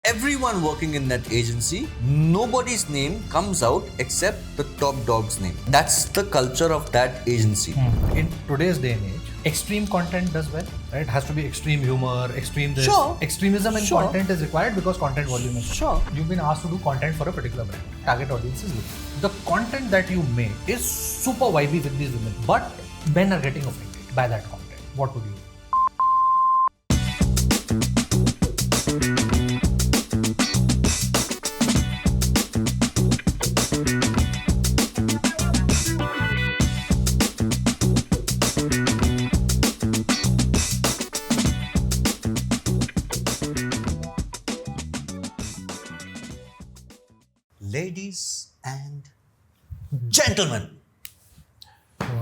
everyone working in that agency, nobody's name comes out except the top dog's name. That's the culture of that agency. In today's day and age, extreme content does well, right? It has to be extreme humor, extreme this. Sure. Extremism in Sure. content is required because content volume is Sure. You've been asked to do content for a particular brand. Target audience is looking. The content that you make is super vibey with these women, but men are getting offended by that content. What would you do? Ladies and gentlemen,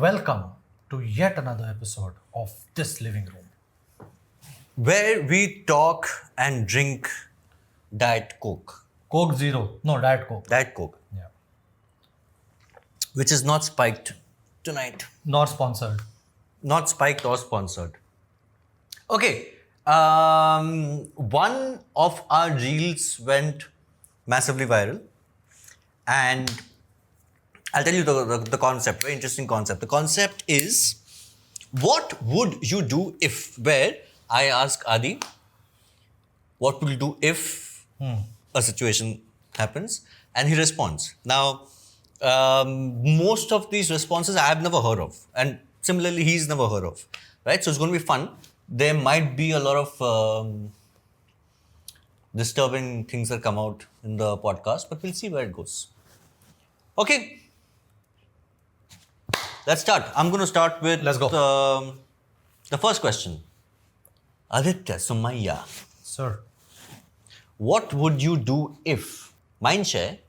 Welcome to yet another episode of This Living Room. where we talk and drink Diet Coke. Coke Zero. No, Diet Coke. Diet Coke, Yeah. which is not spiked tonight. Nor sponsored. Not spiked or sponsored. Okay. One of our reels went massively viral. And I'll tell you the concept, very interesting concept. The concept is, what would you do if, where I ask Adi, what will you do if a situation happens? And he responds. Now, most of these responses I have never heard of. And similarly, he's never heard of. Right? So it's going to be fun. There might be a lot of disturbing things that come out in the podcast, but we'll see where it goes. Okay. Let's start. I'm going to start with Let's go. The first question. Aditya Sumaya, Sir. what would you do if Mindshare,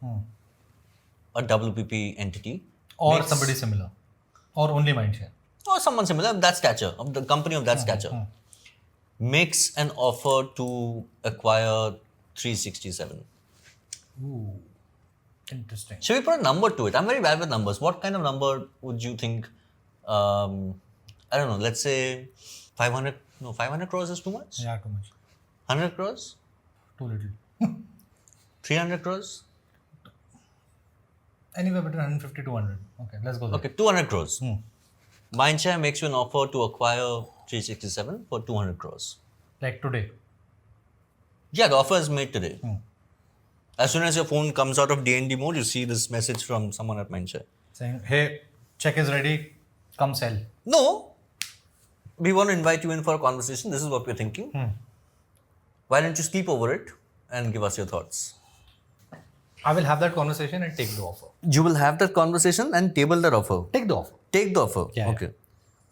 a WPP entity, Or makes- somebody similar. Or only Mindshare. or someone similar of that stature, of the company of that stature, makes an offer to acquire 367? Ooh. Interesting. Should we put a number to it? I'm very bad with numbers. What kind of number would you think? I don't know. Let's say 500. No, 500 crores is too much. Yeah, too much. 100 crores. Too little. 300 crores. Anywhere between 150 to 100. Okay, let's go there. Okay, 200 crores. Mindshare makes you an offer to acquire 367 for 200 crores. Like today. Yeah, the offer is made today. As soon as your phone comes out of DND mode, you see this message from someone at Mindshare. Saying, hey, check is ready. Come sell. No, we want to invite you in for a conversation. This is what we're thinking. Why don't you sleep over it and give us your thoughts? I will have that conversation and take the offer. You will have that conversation and table that offer. Take the offer. Take the offer. Yeah, Okay.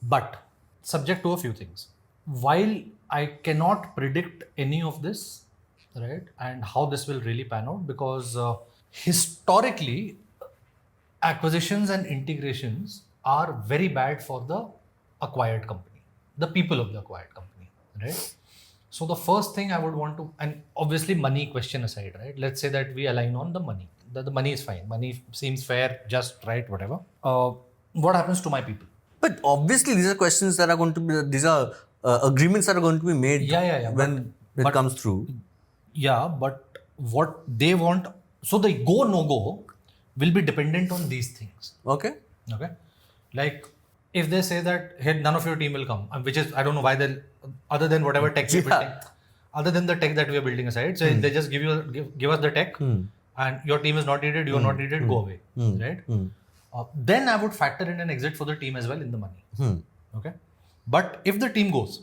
But subject to a few things. While I cannot predict any of this, right, and how this will really pan out, because historically, acquisitions and integrations are very bad for the acquired company, the people of the acquired company, right? So the first thing I would want to, and obviously money question aside, right? Let's say that we align on the money. The money is fine. Money seems fair, just right, whatever. What happens to my people? But obviously, these are questions that are going to be, these are agreements that are going to be made Yeah. when it comes through. Yeah, but what they want, so the go no go will be dependent on these things. Okay. Okay, like if they say that hey, none of your team will come, which is I don't know why they, other than whatever tech we're building, other than the tech that we are building aside, so they just give us the tech, and your team is not needed, you are not needed, go away, right? Then I would factor in an exit for the team as well in the money. Okay, but if the team goes,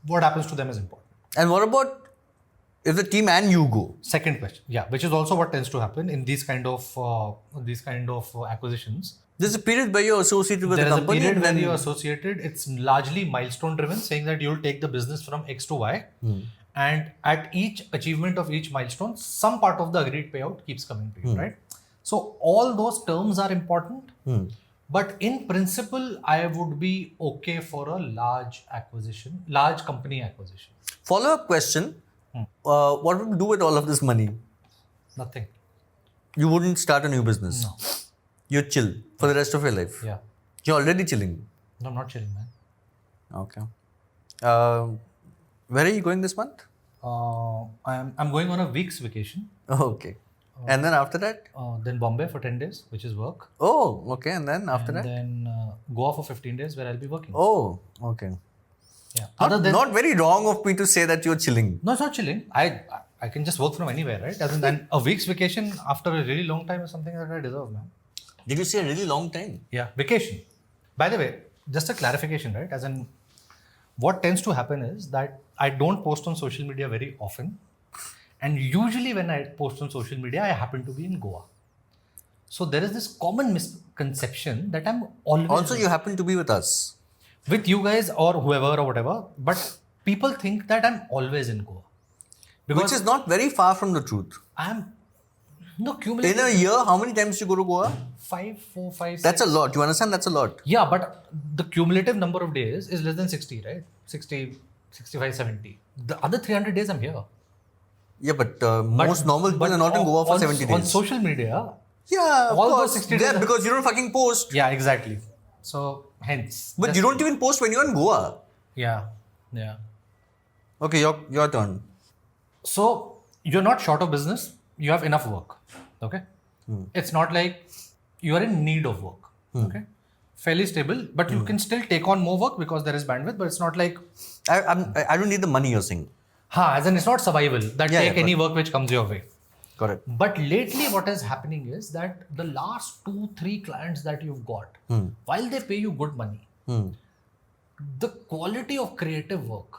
what happens to them is important. And what about if the team and you go? Second question, yeah, which is also what tends to happen in these kind of acquisitions. There's a period where you're associated with There the is a company. period and where then you're associated. It's largely milestone driven, saying that you'll take the business from X to Y, and at each achievement of each milestone, some part of the agreed payout keeps coming to you, right? So all those terms are important, but in principle, I would be okay for a large company acquisition. Follow-up question. What would you do with all of this money? Nothing. You wouldn't start a new business. No. You'd chill for the rest of your life. Yeah. You're already chilling. No, I'm not chilling, man. Okay. Where are you going this month? I'm going on a week's vacation. Okay. And then after that? Then Bombay for 10 days, which is work. Oh, okay. And then after that? And then Goa for 15 days, where I'll be working. Oh, okay. Yeah. Other than Not very wrong of me to say that you're chilling. no, it's not chilling. I can just work from anywhere, right? As in, then a week's vacation after a really long time is something that I deserve, man. Did you say a really long time? Yeah, vacation. By the way, just a clarification, right? As in, what tends to happen is that I don't post on social media very often. And usually when I post on social media, I happen to be in Goa. So there is this common misconception that I'm always Also, you happen to be with us. with you guys or whoever or whatever. But people think that I'm always in Goa. Which is not very far from the truth. I'm no In cumulative. a year, how many times you go to Goa? 5, 4, 5, That's a lot. You understand? That's a lot. Yeah, but the cumulative number of days is less than 60, right? 60, 65, 70. The other 300 days I'm here. Yeah, but most normal people are not in Goa for 70 days. On social media, Yeah, of all those course. 60 Yeah, days- because you don't fucking post. yeah, exactly. So, hence. But you don't even post when you're in Goa. Yeah, yeah. Okay, your turn. So, you're not short of business, you have enough work. Okay? It's not like you are in need of work. Okay? Fairly stable, but you can still take on more work because there is bandwidth, but it's not like, I don't need the money you're saying. as in it's not survival that Yeah, take yeah, any work which comes your way. Correct. But lately, what is happening is that the last 2-3 clients that you've got, while they pay you good money, the quality of creative work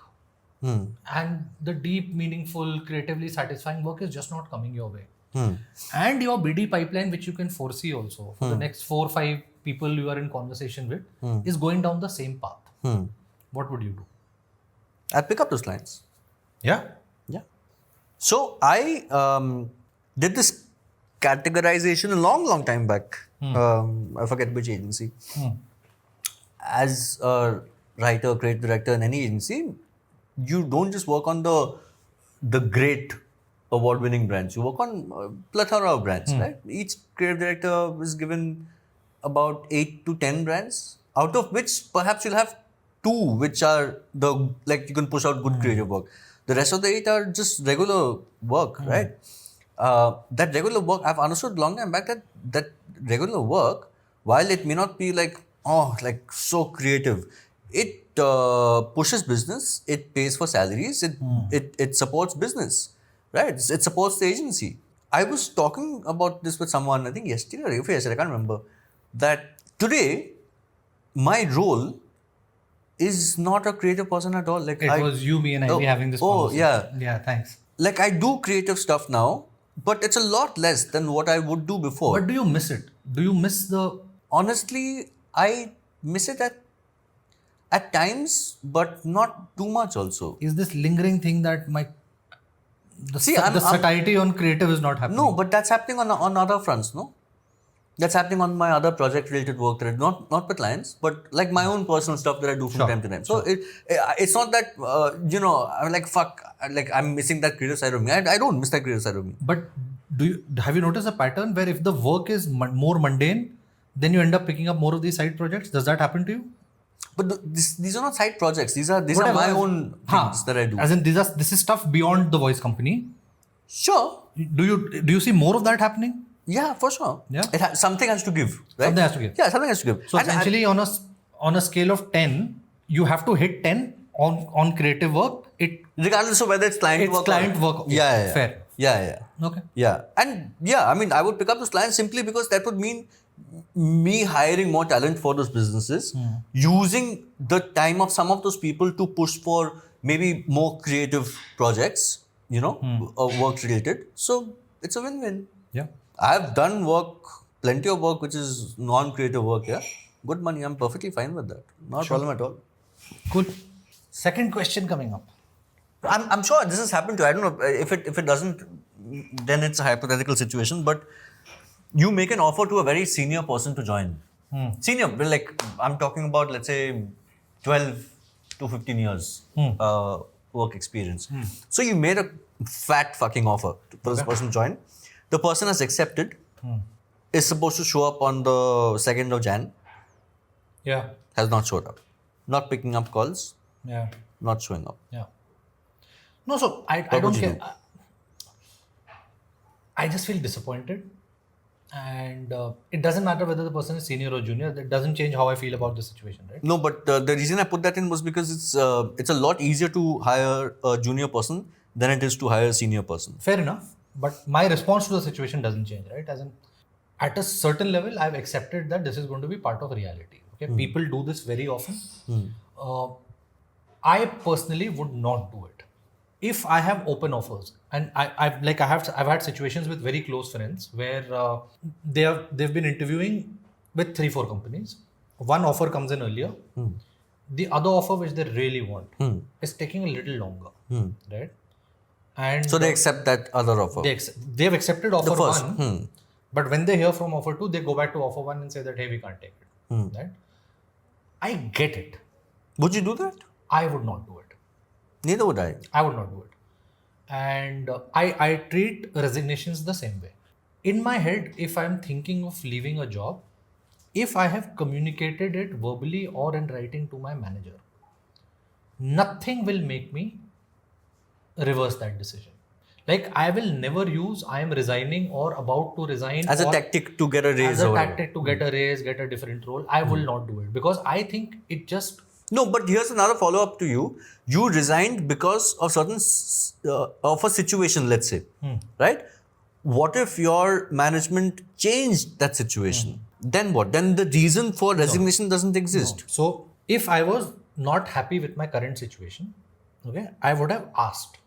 and the deep, meaningful, creatively satisfying work is just not coming your way. And your BD pipeline, which you can foresee also for the next 4-5 people you are in conversation with, is going down the same path. What would you do? I'll pick up those clients. Yeah. Yeah. So I did this categorization a long time back. I forget which agency. As a writer, creative director in any agency, you don't just work on the great award-winning brands. You work on a plethora of brands, right? Each creative director is given about 8 to 10 brands, out of which perhaps you'll have 2 which are you can push out good creative work. The rest of the 8 are just regular work, right? That regular work, I've understood long time back that regular work, while it may not be so creative, it pushes business, it pays for salaries, it supports business, right? It supports the agency. I was talking about this with someone, I think yesterday or yesterday, I can't remember, that today my role is not a creative person at all. Like It was you, me, and Ivy having this conversation. yeah. Yeah, thanks. Like I do creative stuff now, but it's a lot less than what I would do before. But do you miss it? Do you miss the... Honestly, I miss it at times, but not too much also. Is this lingering thing that the I'm- satiety on creative is not happening? No, but that's happening on other fronts, no? That's happening on my other project-related work that I do, not with clients, but like my own personal stuff that I do from time to time. So it's not that I'm like fuck, like I'm missing that creative side of me. I don't miss that creative side of me. But have you noticed a pattern where if the work is more mundane, then you end up picking up more of these side projects? Does that happen to you? But these are not side projects. These are my own things that I do. As in, this is stuff beyond the voice company. Sure. Do you see more of that happening? Yeah, for sure. Yeah. Something has to give, right? Something has to give. Yeah, something has to give. So essentially, on a scale of 10, you have to hit 10 on creative work. Regardless of whether it's client work. Okay. Yeah. Fair. Yeah. Okay. Yeah. And yeah, I mean, I would pick up those clients simply because that would mean me hiring more talent for those businesses, using the time of some of those people to push for maybe more creative projects, work related. So it's a win-win. Yeah. I've done plenty of work which is non-creative work, yeah. Good money, I'm perfectly fine with that. Not a problem at all. Cool. Second question coming up. I'm sure this has happened to you. I don't know if it doesn't, then it's a hypothetical situation. But you make an offer to a very senior person to join. Senior, like I'm talking about, let's say, 12 to 15 years work experience. So you made a fat fucking offer for this person to join. The person has accepted. Is supposed to show up on the 2nd of Jan. Yeah. Has not showed up. Not picking up calls. Yeah. Not showing up. Yeah. No, so I What don't would you care. do? I just feel disappointed, and it doesn't matter whether the person is senior or junior. That doesn't change how I feel about the situation, right? No, but the reason I put that in was because it's a lot easier to hire a junior person than it is to hire a senior person. Fair enough, but my response to the situation doesn't change, right? As in, at a certain level, I've accepted that this is going to be part of reality. Okay, people do this very often. Uh, I personally would not do it. If I have open offers, and I've had situations with very close friends where they've been interviewing with 3-4 companies. One offer comes in earlier. The other offer which they really want is taking a little longer, right? And So they accept that other offer. they've accepted offer first, one, but when they hear from offer two, they go back to offer one and say that hey, we can't take it. Right? I get it. Would you do that? I would not do it. Neither would I. I would not do it. And I treat resignations the same way. In my head, if I'm thinking of leaving a job, if I have communicated it verbally or in writing to my manager, nothing will make me reverse that decision. Like I will never use I am resigning or about to resign As a or tactic to get a raise as a or whatever. tactic to get a raise, get a different role. I will not do it because I think it just No, but here's another follow-up to you. You resigned because of of a situation, let's say, right? What if your management changed that situation? Then what? Then the reason for resignation doesn't exist. So if I was not happy with my current situation, okay, I would have asked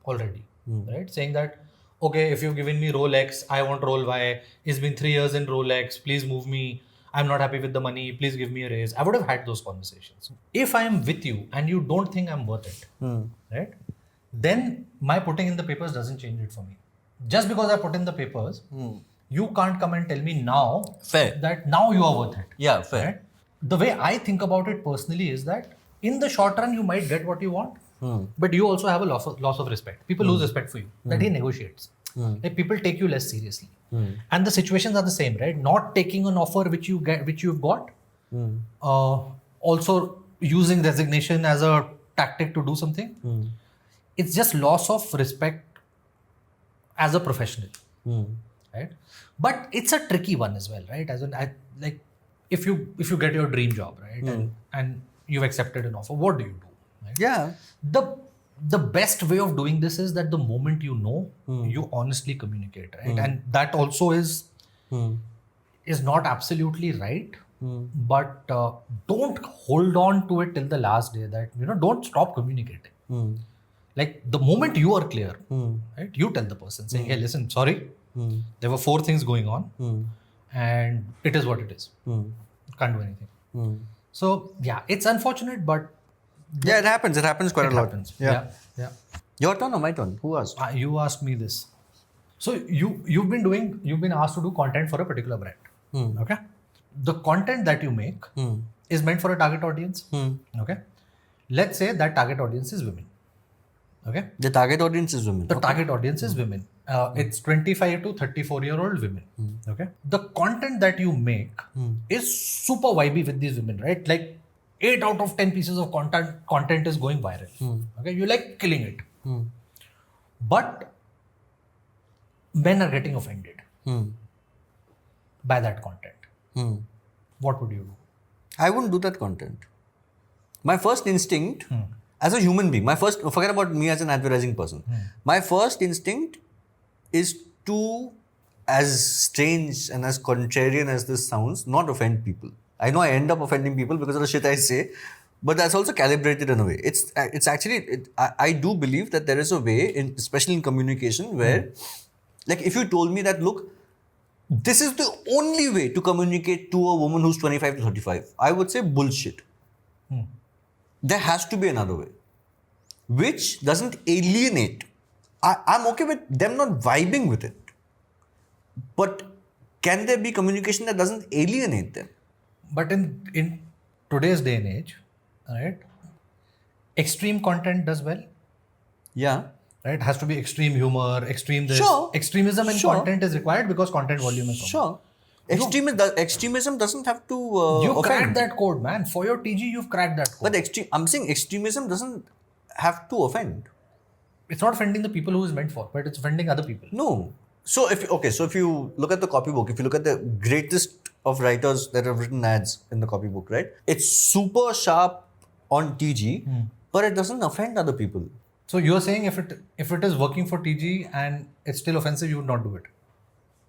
already, right? Saying that, okay, if you've given me role X, I want role Y. It's been 3 years in role X. Please move me. I'm not happy with the money. Please give me a raise. I would have had those conversations. If I am with you and you don't think I'm worth it, right? Then my putting in the papers doesn't change it for me. Just because I put in the papers, you can't come and tell me now Fair. that now you are worth it. Yeah, fair. Right? The way I think about it personally is that in the short run, you might get what you want, but you also have a loss of respect. People lose respect for you. That he negotiates. Like people take you less seriously. And the situations are the same, right? Not taking an offer which you've got, also using resignation as a tactic to do something. It's just loss of respect as a professional, right? But it's a tricky one as well, right? As in, like if you get your dream job, right, and you've accepted an offer, what do you do? Right? Yeah. The best way of doing this is that the moment you know, you honestly communicate, right? And that also is not absolutely right, but don't hold on to it till the last day. That don't stop communicating. Like the moment you are clear, right? You tell the person saying, "Hey, listen, sorry, there were 4 things going on, and it is what it is. Can't do anything." So yeah, it's unfortunate, but Yeah, it happens. It happens quite it a lot. happens. Yeah. Yeah. Your turn or my turn? Who asked? You asked me this. So you've been asked to do content for a particular brand. Okay. The content that you make is meant for a target audience. Okay. Let's say that target audience is women. Okay. The target audience is women. The target audience is women. It's 25 to 34-year-old women. Okay. The content that you make is super vibey with these women, right? Like 8 out of 10 pieces of content is going viral. Okay. You're like killing it. But men are getting offended by that content. What would you do? I wouldn't do that content. My first instinct, as a human being, forget about me as an advertising person. My first instinct is to, as strange and as contrarian as this sounds, not offend people. I know I end up offending people because of the shit I say, but that's also calibrated in a way. It's actually, I do believe that there is a way, especially in communication, where, like if you told me that, look, this is the only way to communicate to a woman who's 25 to 35, I would say bullshit. There has to be another way, which doesn't alienate. I'm okay with them not vibing with it. But can there be communication that doesn't alienate them? But in today's day and age, right, extreme content does well. Yeah. Right? Has to be extreme humor, extreme this. Sure. Extremism in content is required because content volume is so much. Extremism doesn't have to You offend. cracked that code, man. For your TG, you've cracked that code. But I'm saying extremism doesn't have to offend. it's not offending the people who is meant for, but it's offending other people. No. So if you look at the copybook, if you look at the greatest of writers that have written ads in the copybook, right? It's super sharp on TG, but it doesn't offend other people. So you're saying if it is working for TG and it's still offensive, you would not do it.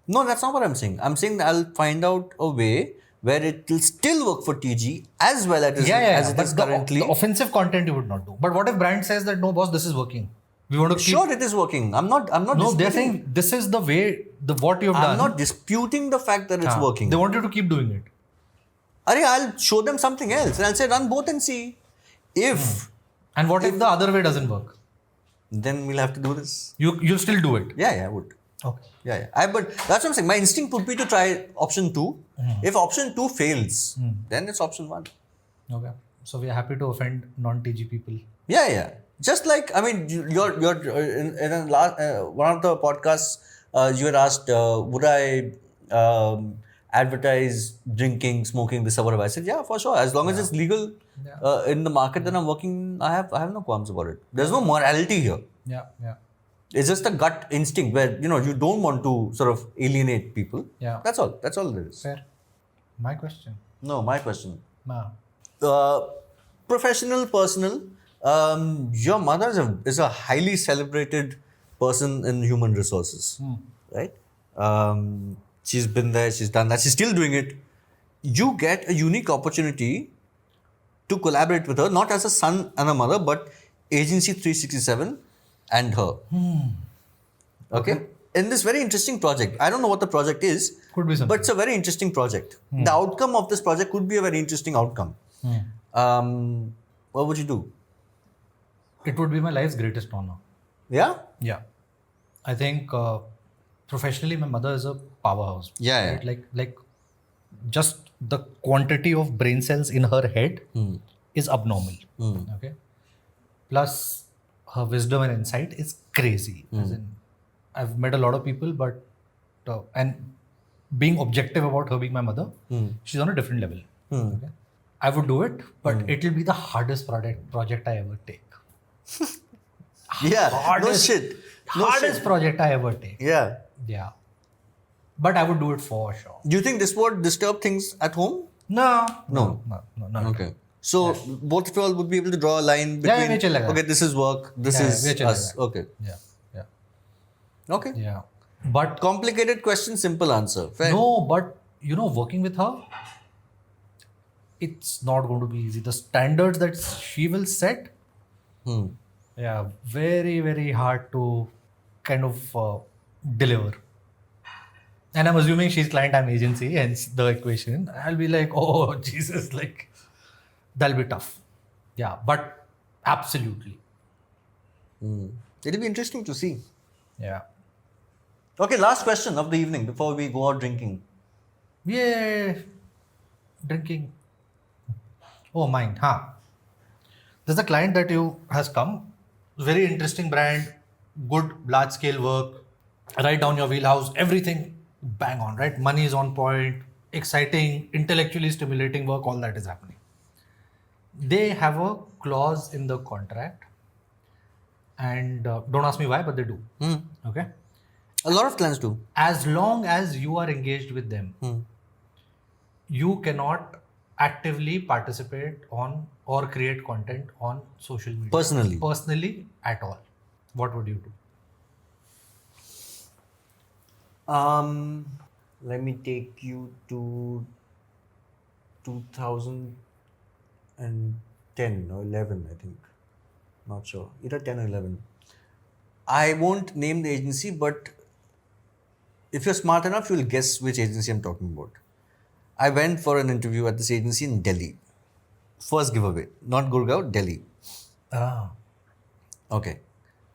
No, that's not what I'm saying. I'm saying that I'll find out a way where it will still work for TG as well as it is currently. The offensive content you would not do. But what if brand says that no, boss, this is working. We want to keep. Sure, it is working. I'm not. No, they're saying this is the way what you've done. I'm not disputing the fact that it's working. They want you to keep doing it. I'll show them something else and I'll say run both and see. If And what if the other way doesn't work? then we'll have to do this. You'll still do it. Yeah, I would. Okay. Yeah. But that's what I'm saying. My instinct would be to try option 2. If option 2 fails, then it's option 1. Okay. So we are happy to offend non-TG people. Yeah. Just like, I mean, you're in the last, one of the podcasts, you had asked, would I advertise drinking, smoking, this or whatever? I said, yeah, for sure. As long as it's legal in the market that I'm working, I have no qualms about it. There's no morality here. Yeah. It's just a gut instinct where, you don't want to sort of alienate people. Yeah. That's all. That's all it is. Fair. My question. No, my question. Nah. Professional, personal. Your mother is a highly celebrated person in human resources, right? She's been there, she's done that, she's still doing it. You get a unique opportunity to collaborate with her, not as a son and a mother, but Agency 367 and her. Okay? In this very interesting project. I don't know what the project is, Could be something. but it's a very interesting project. The outcome of this project could be a very interesting outcome. What would you do? It would be my life's greatest honor. Yeah? Yeah. I think professionally, my mother is a powerhouse. Yeah. Right? Like just the quantity of brain cells in her head is abnormal. Okay. Plus, her wisdom and insight is crazy. As in, I've met a lot of people, but and being objective about her being my mother, she's on a different level. Okay. I would do it, but it will be the hardest project I ever take. Yeah. Hardest- No shit. Hardest project I ever take. Yeah. Yeah. But I would do it for sure. Do you think this would disturb things at home? No. No. Okay. So both of you all would be able to draw a line between. we chill like that. Okay, this is work. This Yeah, is we chill like us. that. Okay. Yeah. Okay. Yeah. But Complicated question, simple answer. Fair. no, but working with her, it's not going to be easy. The standards that she will set, yeah, very, very hard to kind of deliver. And I'm assuming she's client, I'm agency, hence the equation. I'll be like, oh, Jesus, like, that'll be tough. Yeah, but absolutely. It'll be interesting to see. Yeah. Okay, last question of the evening before we go out drinking. Yeah. Drinking. Oh, mine. There's a client that has come. Very interesting brand. Good large scale work. Right down your wheelhouse. Everything bang on, right? Money is on point. Exciting, intellectually stimulating work. All that is happening. They have a clause in the contract. And don't ask me why, but they do. Okay. A lot of clients do. As long as you are engaged with them, you cannot actively participate on or create content on social media. Personally at all. What would you do? Let me take you to 2010 or 11, I think. Not sure. Either 10 or 11. I won't name the agency, but if you're smart enough, you'll guess which agency I'm talking about. I went for an interview at this agency in Delhi. First giveaway. Not Gurgaon, Delhi. Okay.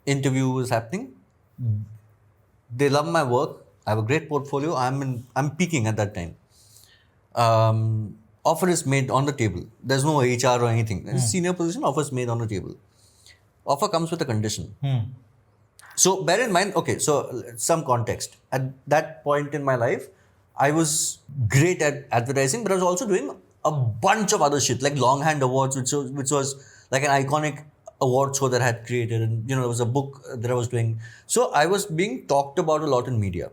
Interview was happening. They love my work. I have a great portfolio. I'm peaking at that time. Offer is made on the table. There's no HR or anything. It's senior position, offer is made on the table. Offer comes with a condition. So bear in mind, okay, so some context. At that point in my life, I was great at advertising, but I was also doing a bunch of other shit, like Longhand Awards, which was like an iconic award show that I had created, and there was a book that I was doing. So I was being talked about a lot in media.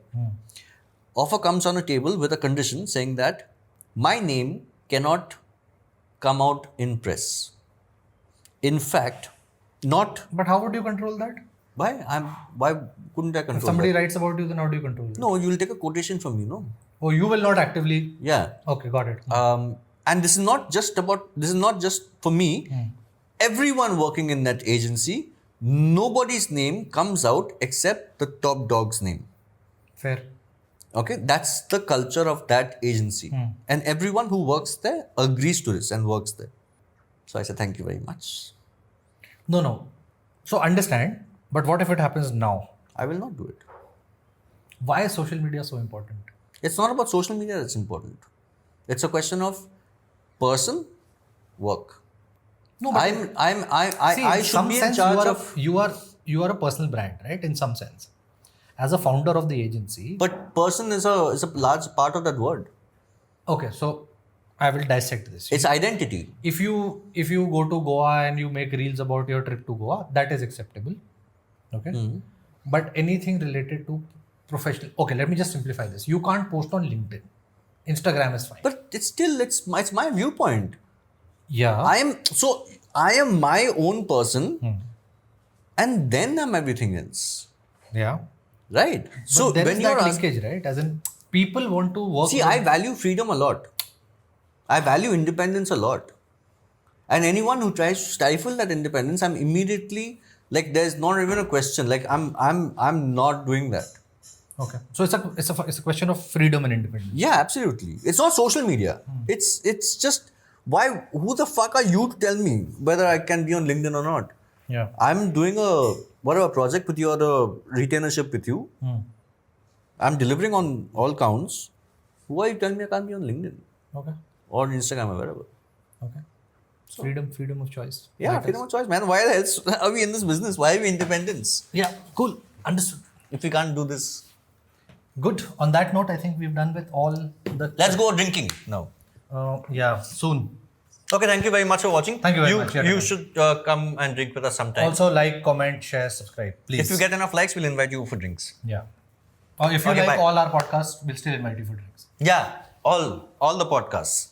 Offer comes on a table with a condition saying that my name cannot come out in press. In fact, not But how would you control that? why couldn't I If control somebody that? writes about you, then how do you control it? No, you will take a quotation from me, no? Oh, you will not actively. Yeah. Okay, got it. And this is not just for me. Everyone working in that agency, nobody's name comes out except the top dog's name. Fair. Okay, that's the culture of that agency. And everyone who works there agrees to this and works there. So I said, thank you very much. No. So understand, but what if it happens now? I will not do it. Why is social media so important? It's not about social media that's important. It's a question of person, work. No, but I should be in charge of. you are a personal brand, right? In some sense, as a founder of the agency. But person is a large part of that word. Okay, so I will dissect this. It's identity. If you go to Goa and you make reels about your trip to Goa, that is acceptable. Okay. But anything related to professional. Okay, let me just simplify this. You can't post on LinkedIn. Instagram is fine. But it's my viewpoint. Yeah. I am my own person, and then I'm everything else. Yeah. Right. So But there when is you're that linkage, right? As in, people want to work. see, I value freedom a lot. I value independence a lot. And anyone who tries to stifle that independence, I'm immediately like, there's not even a question. Like I'm not doing that. Okay. So it's a question of freedom and independence. Yeah, absolutely. It's not social media. It's just who the fuck are you to tell me whether I can be on LinkedIn or not? Yeah. I'm doing a whatever project with you or a retainership with you. I'm delivering on all counts. Who are you telling me I can't be on LinkedIn Okay. or Instagram or wherever? Okay. Freedom of choice. Yeah, Matters. freedom of choice, man. Why else are we in this business? Why are we independence Yeah. Cool. Understood. if we can't do this? Good. On that note, I think we've done with all the. Let's go drinking now. Yeah. Soon. Okay, thank you very much for watching. Thank you very much. You should come and drink with us sometime. Also, like, comment, share, subscribe, please. If you get enough likes, we'll invite you for drinks. Yeah. Or if you Okay, like bye. all our podcasts, we'll still invite you for drinks. Yeah, all the podcasts.